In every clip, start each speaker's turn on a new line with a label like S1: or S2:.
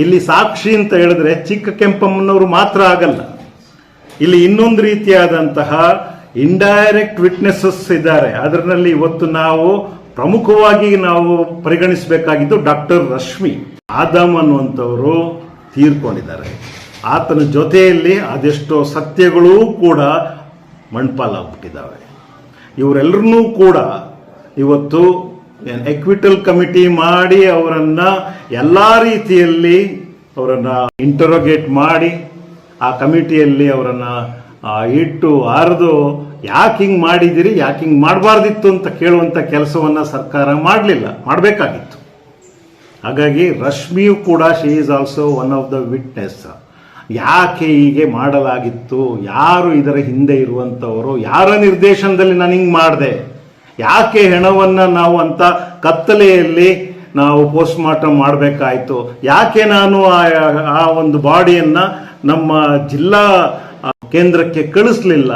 S1: ಇಲ್ಲಿ ಸಾಕ್ಷಿ ಅಂತ ಹೇಳಿದ್ರೆ ಚಿಕ್ಕ ಕೆಂಪಮ್ಮನವರು ಮಾತ್ರ ಆಗಲ್ಲ. ಇಲ್ಲಿ ಇನ್ನೊಂದು ರೀತಿಯಾದಂತಹ ಇಂಡೈರೆಕ್ಟ್ ವಿಟ್ನೆಸಸ್ ಇದ್ದಾರೆ. ಅದರಲ್ಲಿ ಇವತ್ತು ನಾವು ಪ್ರಮುಖವಾಗಿ ನಾವು ಪರಿಗಣಿಸಬೇಕಾಗಿದ್ದು ಡಾಕ್ಟರ್ ರಶ್ಮಿ ಆದಮ್ ಅನ್ನುವಂಥವರು ತೀರ್ಕೊಂಡಿದ್ದಾರೆ. ಆತನ ಜೊತೆಯಲ್ಲಿ ಅದೆಷ್ಟೋ ಸತ್ಯಗಳೂ ಕೂಡ ಮಣ್ಪಾಲಾಗ್ಬಿಟ್ಟಿದ್ದಾವೆ. ಇವರೆಲ್ಲರನ್ನೂ ಕೂಡ ಇವತ್ತು ಎಕ್ವಿಟಲ್ ಕಮಿಟಿ ಮಾಡಿ ಅವರನ್ನ ಎಲ್ಲ ರೀತಿಯಲ್ಲಿ ಅವರನ್ನ ಇಂಟರೋಗೇಟ್ ಮಾಡಿ ಆ ಕಮಿಟಿಯಲ್ಲಿ ಅವರನ್ನ ಇಟ್ಟು ಅರ್ದು ಯಾಕೆ ಹಿಂಗೆ ಮಾಡಿದಿರಿ, ಯಾಕೆ ಹಿಂಗೆ ಮಾಡಬಾರ್ದಿತ್ತು ಅಂತ ಕೇಳುವಂಥ ಕೆಲಸವನ್ನು ಸರ್ಕಾರ ಮಾಡಬೇಕಾಗಿತ್ತು. ಹಾಗಾಗಿ ರಶ್ಮಿಯು ಕೂಡ she is also one of the witness. ಯಾಕೆ ಹೀಗೆ ಮಾಡಲಾಗಿತ್ತು, ಯಾರು ಇದರ ಹಿಂದೆ ಇರುವಂಥವರು, ಯಾರ ನಿರ್ದೇಶನದಲ್ಲಿ ನಾನು ಹಿಂಗೆ ಮಾಡಿದೆ, ಯಾಕೆ ಹೆಣವನ್ನು ನಾವು ಅಂತ ಕತ್ತಲೆಯಲ್ಲಿ ನಾವು ಪೋಸ್ಟ್ ಮಾರ್ಟಮ್ ಮಾಡಬೇಕಾಯಿತು, ಯಾಕೆ ನಾನು ಆ ಒಂದು ಬಾಡಿಯನ್ನು ನಮ್ಮ ಜಿಲ್ಲಾ ಕೇಂದ್ರಕ್ಕೆ ಕಳಿಸ್ಲಿಲ್ಲ,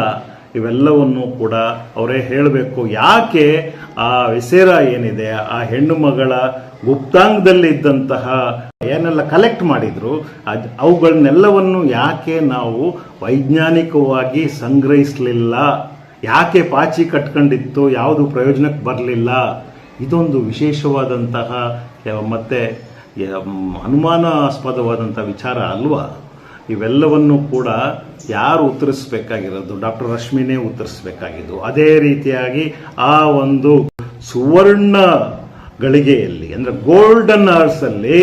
S1: ಇವೆಲ್ಲವನ್ನು ಕೂಡ ಅವರೇ ಹೇಳಬೇಕು. ಯಾಕೆ ಆ ವಿಸೇರ ಏನಿದೆ, ಆ ಹೆಣ್ಣು ಮಗಳ ಗುಪ್ತಾಂಗದಲ್ಲಿ ಇದ್ದಂತಹ ಏನೆಲ್ಲ ಕಲೆಕ್ಟ್ ಮಾಡಿದ್ರು ಅವುಗಳನ್ನೆಲ್ಲವನ್ನು ಯಾಕೆ ನಾವು ವೈಜ್ಞಾನಿಕವಾಗಿ ಸಂಗ್ರಹಿಸಲಿಲ್ಲ, ಯಾಕೆ ಪಾಚಿ ಕಟ್ಕೊಂಡಿತ್ತು, ಯಾವುದು ಪ್ರಯೋಜನಕ್ಕೆ ಬರಲಿಲ್ಲ, ಇದೊಂದು ವಿಶೇಷವಾದಂತಹ ಮತ್ತೆ ಅನುಮಾನಾಸ್ಪದವಾದಂಥ ವಿಚಾರ ಅಲ್ವಾ. ಇವೆಲ್ಲವನ್ನು ಕೂಡ ಯಾರು ಉತ್ತರಿಸಬೇಕಾಗಿರೋದು? ಡಾಕ್ಟರ್ ರಶ್ಮಿನೇ ಉತ್ತರಿಸಬೇಕಾಗಿದ್ದು. ಅದೇ ರೀತಿಯಾಗಿ ಆ ಒಂದು ಸುವರ್ಣ ಗಳಿಗೆಯಲ್ಲಿ ಅಂದರೆ ಗೋಲ್ಡನ್ ಅವರ್ಸಲ್ಲಿ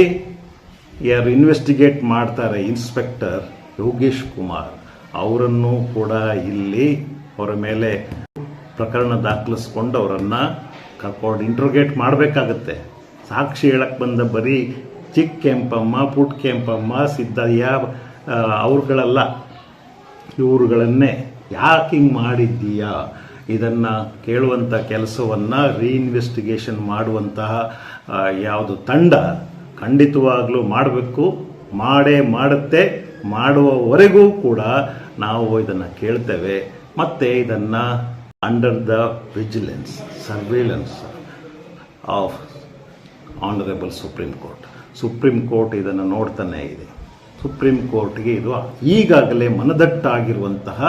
S1: ಯಾರು ಇನ್ವೆಸ್ಟಿಗೇಟ್ ಮಾಡ್ತಾರೆ ಇನ್ಸ್ಪೆಕ್ಟರ್ ಯೋಗೇಶ್ ಕುಮಾರ್, ಅವರನ್ನು ಕೂಡ ಇಲ್ಲಿ ಅವರ ಮೇಲೆ ಪ್ರಕರಣ ದಾಖಲಿಸ್ಕೊಂಡು ಅವರನ್ನು ಕರ್ಕೊಂಡು ಇಂಟ್ರೋಗೇಟ್ ಮಾಡಬೇಕಾಗತ್ತೆ. ಸಾಕ್ಷಿ ಹೇಳಕ್ಕೆ ಬಂದ ಬರೀ ಚಿಕ್ಕ ಕೆಂಪಮ್ಮ, ಪುಟ್ ಕೆಂಪಮ್ಮ, ಸಿದ್ದಯ್ಯ ಅವ್ರುಗಳಲ್ಲ, ಇವ್ರುಗಳನ್ನೇ ಯಾಕೆ ಹಿಂಗೆ ಮಾಡಿದ್ದೀಯಾ ಇದನ್ನು ಕೇಳುವಂಥ ಕೆಲಸವನ್ನು ರೀಇನ್ವೆಸ್ಟಿಗೇಷನ್ ಮಾಡುವಂತಹ ಯಾವುದು ತಂಡ ಖಂಡಿತವಾಗಲೂ ಮಾಡಬೇಕು, ಮಾಡುತ್ತೆ. ಮಾಡುವವರೆಗೂ ಕೂಡ ನಾವು ಇದನ್ನು ಕೇಳ್ತೇವೆ. ಮತ್ತು ಇದನ್ನು under the vigilance surveillance of honourable supreme court ಇದನ್ನು ನೋಡ್ತಾನೆ ಇದೆ. ಸುಪ್ರೀಂ ಕೋರ್ಟ್ಗೆ ಇದು ಈಗಾಗಲೇ ಮನದಟ್ಟಾಗಿರುವಂತಹ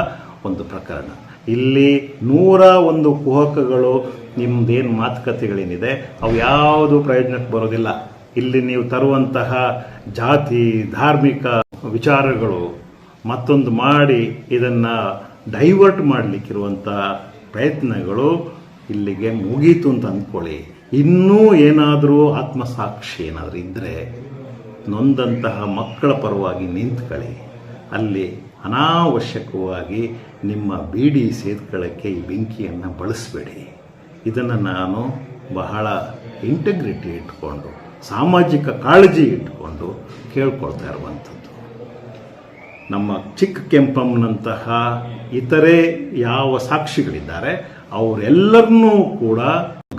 S1: ಒಂದು ಪ್ರಕರಣ. ಇಲ್ಲಿ 101 ಕುಹಕಗಳು ನಿಮ್ಮದೇನು ಮಾತುಕತೆಗಳೇನಿದೆ ಅವು ಯಾವುದು ಪ್ರಯೋಜನಕ್ಕೆ ಬರೋದಿಲ್ಲ. ಇಲ್ಲಿ ನೀವು ತರುವಂತಹ ಜಾತಿ ಧಾರ್ಮಿಕ ವಿಚಾರಗಳು ಮತ್ತೊಂದು ಮಾಡಿ ಇದನ್ನು ಡೈವರ್ಟ್ ಮಾಡಲಿಕ್ಕಿರುವಂತಹ ಪ್ರಯತ್ನಗಳು ಇಲ್ಲಿಗೆ ಮುಗೀತು ಅಂತ ಅಂದ್ಕೊಳ್ಳಿ. ಇನ್ನೂ ಏನಾದರೂ ಆತ್ಮಸಾಕ್ಷಿ ಏನಾದರೂ ಇದ್ದರೆ ನೊಂದಂತಹ ಮಕ್ಕಳ ಪರವಾಗಿ ನಿಂತ್ಕೊಳ್ಳಿ. ಅಲ್ಲಿ ಅನಾವಶ್ಯಕವಾಗಿ ನಿಮ್ಮ ಬೀಡಿ ಸೇದ್ಕೊಳ್ಳೋಕ್ಕೆ ಈ ಬೆಂಕಿಯನ್ನು ಬಳಸಬೇಡಿ. ಇದನ್ನು ನಾನು ಬಹಳ ಇಂಟೆಗ್ರಿಟಿ ಇಟ್ಕೊಂಡು ಸಾಮಾಜಿಕ ಕಾಳಜಿ ಇಟ್ಕೊಂಡು ಕೇಳ್ಕೊಳ್ತಾ ಇರುವಂಥದ್ದು. ನಮ್ಮ ಚಿಕ್ಕ ಕೆಂಪಮ್ಮನಂತಹ ಇತರೆ ಯಾವ ಸಾಕ್ಷಿಗಳಿದ್ದಾರೆ ಅವರೆಲ್ಲರನ್ನೂ ಕೂಡ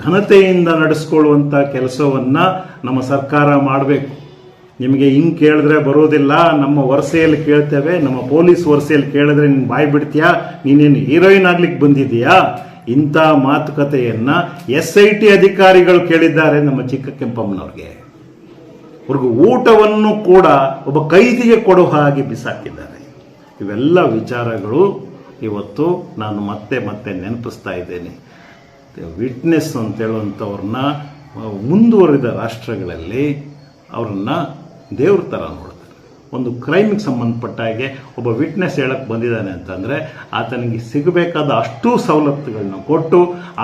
S1: ಘನತೆಯಿಂದ ನಡೆಸ್ಕೊಳ್ಳುವಂಥ ಕೆಲಸವನ್ನು ನಮ್ಮ ಸರ್ಕಾರ ಮಾಡಬೇಕು. ನಿಮಗೆ ಹಿಂಗೆ ಕೇಳಿದ್ರೆ ಬರೋದಿಲ್ಲ, ನಮ್ಮ ವರಸೆಯಲ್ಲಿ ಕೇಳ್ತೇವೆ, ನಮ್ಮ ಪೊಲೀಸ್ ವರಸೆಯಲ್ಲಿ ಕೇಳಿದ್ರೆ ನೀನು ಬಾಯಿ ಬಿಡ್ತೀಯಾ, ನೀನೇನು ಹೀರೋಯಿನ್ ಆಗ್ಲಿಕ್ಕೆ ಬಂದಿದ್ದೀಯಾ, ಇಂಥ ಮಾತುಕತೆಯನ್ನು SIT ಅಧಿಕಾರಿಗಳು ಕೇಳಿದ್ದಾರೆ ನಮ್ಮ ಚಿಕ್ಕ ಕೆಂಪಮ್ಮನವ್ರಿಗೆ. ಅವ್ರಿಗೆ ಊಟವನ್ನು ಕೂಡ ಒಬ್ಬ ಕೈದಿಗೆ ಕೊಡೋ ಹಾಗೆ ಬಿಸಾಕಿದ್ದಾರೆ. ಇವೆಲ್ಲ ವಿಚಾರಗಳು ಇವತ್ತು ನಾನು ಮತ್ತೆ ನೆನಪಿಸ್ತಾ ಇದ್ದೇನೆ. ವಿಟ್ನೆಸ್ ಅಂತ ಹೇಳುವಂಥವ್ರನ್ನ ಮುಂದುವರಿದ ರಾಷ್ಟ್ರಗಳಲ್ಲಿ ಅವ್ರನ್ನ ದೇವ್ರ ಥರ ನೋಡ್ತಾರೆ. ಒಂದು ಕ್ರೈಮಿಗೆ ಸಂಬಂಧಪಟ್ಟ ಹಾಗೆ ಒಬ್ಬ ವಿಟ್ನೆಸ್ ಹೇಳಕ್ಕೆ ಬಂದಿದ್ದಾನೆ ಅಂತಂದರೆ ಆತನಿಗೆ ಸಿಗಬೇಕಾದ ಅಷ್ಟು ಸವಲತ್ತುಗಳನ್ನ ಕೊಟ್ಟು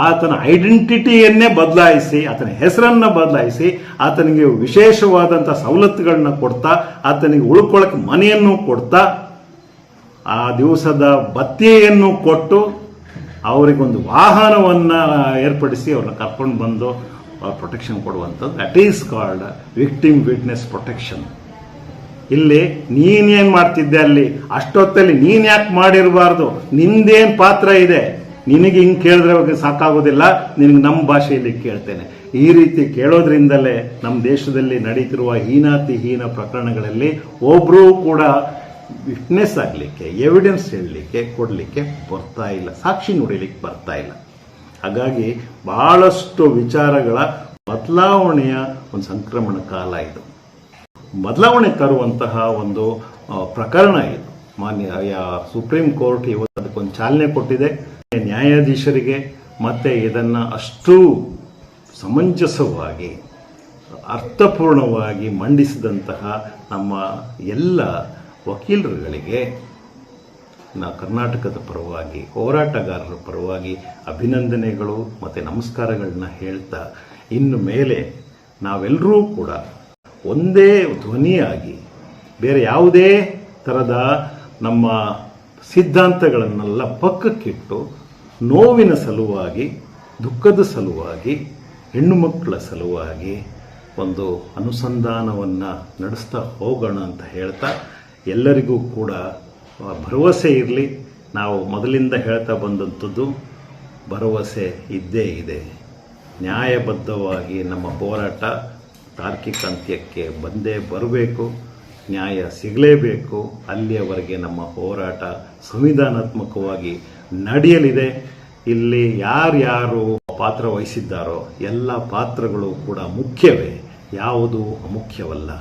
S1: ಆತನ ಐಡೆಂಟಿಟಿಯನ್ನೇ ಬದಲಾಯಿಸಿ, ಆತನ ಹೆಸರನ್ನು ಬದಲಾಯಿಸಿ, ಆತನಿಗೆ ವಿಶೇಷವಾದಂಥ ಸವಲತ್ತುಗಳನ್ನ ಕೊಡ್ತಾ, ಆತನಿಗೆ ಉಳ್ಕೊಳ್ಳೋಕ್ಕೆ ಮನೆಯನ್ನು ಕೊಡ್ತಾ, ಆ ದಿವಸದ ಭತ್ಯೆಯನ್ನು ಕೊಟ್ಟು, ಅವರಿಗೊಂದು ವಾಹನವನ್ನು ಏರ್ಪಡಿಸಿ ಅವ್ರನ್ನ ಕರ್ಕೊಂಡು ಬಂದು ಪ್ರೊಟೆಕ್ಷನ್ ಕೊಡುವಂಥದ್ದು. That is called victim witness protection. ಇಲ್ಲಿ ನೀನೇನು ಮಾಡ್ತಿದ್ದೆ, ಅಲ್ಲಿ ಅಷ್ಟೊತ್ತಲ್ಲಿ ನೀನು ಯಾಕೆ ಮಾಡಿರಬಾರ್ದು, ನಿಂದೇನು ಪಾತ್ರ ಇದೆ, ನಿನಗೆ ಹಿಂಗೆ ಕೇಳಿದ್ರೆ ಸಾಕಾಗೋದಿಲ್ಲ, ನಿನಗೆ ನಮ್ಮ ಭಾಷೆಯಲ್ಲಿ ಕೇಳ್ತೇನೆ. ಈ ರೀತಿ ಕೇಳೋದ್ರಿಂದಲೇ ನಮ್ಮ ದೇಶದಲ್ಲಿ ನಡೀತಿರುವ ಹೀನ ಪ್ರಕರಣಗಳಲ್ಲಿ ಒಬ್ಬರೂ ಕೂಡ ವಿಟ್ನೆಸ್ ಆಗಲಿಕ್ಕೆ, ಎವಿಡೆನ್ಸ್ ಹೇಳಲಿಕ್ಕೆ, ಕೊಡಲಿಕ್ಕೆ ಬರ್ತಾ ಇಲ್ಲ, ಸಾಕ್ಷಿ ನುಡಿಲಿಕ್ಕೆ ಬರ್ತಾ ಇಲ್ಲ. ಹಾಗಾಗಿ ಬಹಳಷ್ಟು ವಿಚಾರಗಳ ಬದಲಾವಣೆಯ ಒಂದು ಸಂಕ್ರಮಣ ಕಾಲ ಇದು. ಬದಲಾವಣೆ ತರುವಂತಹ ಒಂದು ಪ್ರಕರಣ ಇದು. ಮಾನ್ಯ ಸುಪ್ರೀಂ ಕೋರ್ಟ್ ಇವತ್ತು ಅದಕ್ಕೊಂದು ಚಾಲನೆ ಕೊಟ್ಟಿದೆ. ನ್ಯಾಯಾಧೀಶರಿಗೆ ಮತ್ತೆ ಇದನ್ನು ಅಷ್ಟು ಸಮಂಜಸವಾಗಿ ಅರ್ಥಪೂರ್ಣವಾಗಿ ಮಂಡಿಸಿದಂತಹ ನಮ್ಮ ಎಲ್ಲ ವಕೀಲರುಗಳಿಗೆ ಕರ್ನಾಟಕದ ಪರವಾಗಿ, ಹೋರಾಟಗಾರರ ಪರವಾಗಿ ಅಭಿನಂದನೆಗಳು ಮತ್ತು ನಮಸ್ಕಾರಗಳನ್ನ ಹೇಳ್ತಾ, ಇನ್ನು ಮೇಲೆ ನಾವೆಲ್ಲರೂ ಕೂಡ ಒಂದೇ ಧ್ವನಿಯಾಗಿ ಬೇರೆ ಯಾವುದೇ ಥರದ ನಮ್ಮ ಸಿದ್ಧಾಂತಗಳನ್ನೆಲ್ಲ ಪಕ್ಕಕ್ಕಿಟ್ಟು ನೋವಿನ ಸಲುವಾಗಿ, ದುಃಖದ ಸಲುವಾಗಿ, ಹೆಣ್ಣು ಮಕ್ಕಳ ಸಲುವಾಗಿ ಒಂದು ಅನುಸಂಧಾನವನ್ನು ನಡೆಸ್ತಾ ಹೋಗೋಣ ಅಂತ ಹೇಳ್ತಾ, ಎಲ್ಲರಿಗೂ ಕೂಡ ಭರವಸೆ ಇರಲಿ. ನಾವು ಮೊದಲಿಂದ ಹೇಳ್ತಾ ಬಂದಂಥದ್ದು ಭರವಸೆ ಇದ್ದೇ ಇದೆ. ನ್ಯಾಯಬದ್ಧವಾಗಿ ನಮ್ಮ ಹೋರಾಟ ತಾರ್ಕಿಕ ಅಂತ್ಯಕ್ಕೆ ಬಂದೇ ಬರಬೇಕು. ನ್ಯಾಯ ಸಿಗಲೇಬೇಕು. ಅಲ್ಲಿಯವರೆಗೆ ನಮ್ಮ ಹೋರಾಟ ಸಂವಿಧಾನಾತ್ಮಕವಾಗಿ ನಡೆಯಲಿದೆ. ಇಲ್ಲಿ ಯಾರ್ಯಾರು ಪಾತ್ರ ವಹಿಸಿದ್ದಾರೋ ಎಲ್ಲ ಪಾತ್ರಗಳು ಕೂಡ ಮುಖ್ಯವೇ, ಯಾವುದೂ ಅಮುಖ್ಯವಲ್ಲ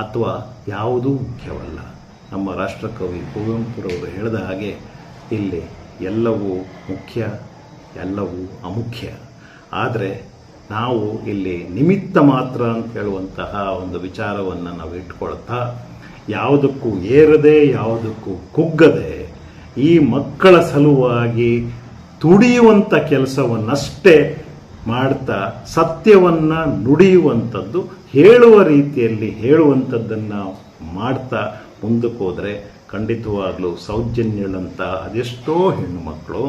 S1: ಅಥವಾ ಯಾವುದೂ ಮುಖ್ಯವಲ್ಲ. ನಮ್ಮ ರಾಷ್ಟ್ರಕವಿ ಕುವೆಂಪುರವರು ಹೇಳಿದ ಹಾಗೆ ಇಲ್ಲಿ ಎಲ್ಲವೂ ಮುಖ್ಯ, ಎಲ್ಲವೂ ಅಮುಖ್ಯ. ಆದರೆ ನಾವು ಇಲ್ಲಿ ನಿಮಿತ್ತ ಮಾತ್ರ ಅಂತ ಹೇಳುವಂತಹ ಒಂದು ವಿಚಾರವನ್ನು ನಾವು ಇಟ್ಕೊಳ್ತಾ, ಯಾವುದಕ್ಕೂ ಏರದೆ ಯಾವುದಕ್ಕೂ ಕುಗ್ಗದೆ ಈ ಮಕ್ಕಳ ಸಲುವಾಗಿ ತುಡಿಯುವಂಥ ಕೆಲಸವನ್ನಷ್ಟೇ ಮಾಡ್ತಾ, ಸತ್ಯವನ್ನು ನುಡಿಯುವಂಥದ್ದು, ಹೇಳುವ ರೀತಿಯಲ್ಲಿ ಹೇಳುವಂಥದ್ದನ್ನು ಮಾಡ್ತಾ ಮುಂದಕ್ಕೆ ಹೋದರೆ ಖಂಡಿತವಾಗಲೂ ಸೌಜನ್ಯಗಳಂಥ ಅದೆಷ್ಟೋ ಹೆಣ್ಣು ಮಕ್ಕಳು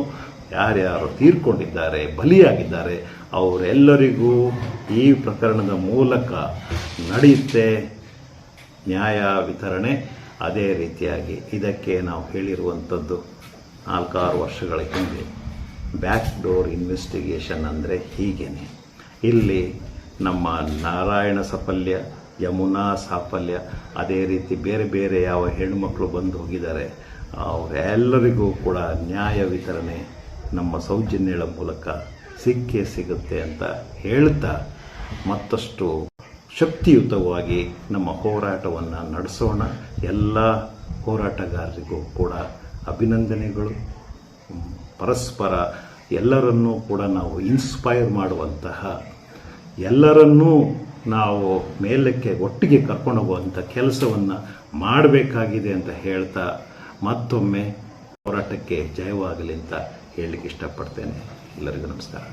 S1: ಯಾರ್ಯಾರು ತೀರ್ಕೊಂಡಿದ್ದಾರೆ, ಬಲಿಯಾಗಿದ್ದಾರೆ, ಅವರೆಲ್ಲರಿಗೂ ಈ ಪ್ರಕರಣದ ಮೂಲಕ ನಡೆಯುತ್ತೆ ನ್ಯಾಯ ವಿತರಣೆ. ಅದೇ ರೀತಿಯಾಗಿ ಇದಕ್ಕೆ ನಾವು ಹೇಳಿರುವಂಥದ್ದು 4-6 ವರ್ಷಗಳ ಹಿಂದೆ ಬ್ಯಾಕ್ ಡೋರ್ ಇನ್ವೆಸ್ಟಿಗೇಷನ್ ಅಂದರೆ ಹೀಗೇನೆ. ಇಲ್ಲಿ ನಮ್ಮ ನಾರಾಯಣ ಸಾಫಲ್ಯ, ಯಮುನಾ ಸಾಫಲ್ಯ, ಅದೇ ರೀತಿ ಬೇರೆ ಬೇರೆ ಯಾವ ಹೆಣ್ಣುಮಕ್ಕಳು ಬಂದು ಹೋಗಿದ್ದಾರೆ, ಅವರೆಲ್ಲರಿಗೂ ಕೂಡ ನ್ಯಾಯ ವಿತರಣೆ ನಮ್ಮ ಸೌಜನ್ಯಗಳ ಮೂಲಕ ಸಿಕ್ಕೇ ಸಿಗುತ್ತೆ ಅಂತ ಹೇಳ್ತಾ, ಮತ್ತಷ್ಟು ಶಕ್ತಿಯುತವಾಗಿ ನಮ್ಮ ಹೋರಾಟವನ್ನು ನಡೆಸೋಣ. ಎಲ್ಲ ಹೋರಾಟಗಾರರಿಗೂ ಕೂಡ ಅಭಿನಂದನೆಗಳು. ಪರಸ್ಪರ ಎಲ್ಲರನ್ನೂ ಕೂಡ ನಾವು ಇನ್ಸ್ಪೈರ್ ಮಾಡುವಂತಹ, ಎಲ್ಲರನ್ನೂ ನಾವು ಮೇಲಕ್ಕೆ ಒಟ್ಟಿಗೆ ಕರ್ಕೊಂಡು ಹೋಗುವಂಥ ಕೆಲಸವನ್ನು ಮಾಡಬೇಕಾಗಿದೆ ಅಂತ ಹೇಳ್ತಾ, ಮತ್ತೊಮ್ಮೆ ಹೋರಾಟಕ್ಕೆ ಜಯವಾಗಲಿ ಅಂತ ಹೇಳಲಿಕ್ಕೆ ಇಷ್ಟಪಡ್ತೇನೆ. ಎಲ್ಲರಿಗೂ ನಮಸ್ಕಾರ.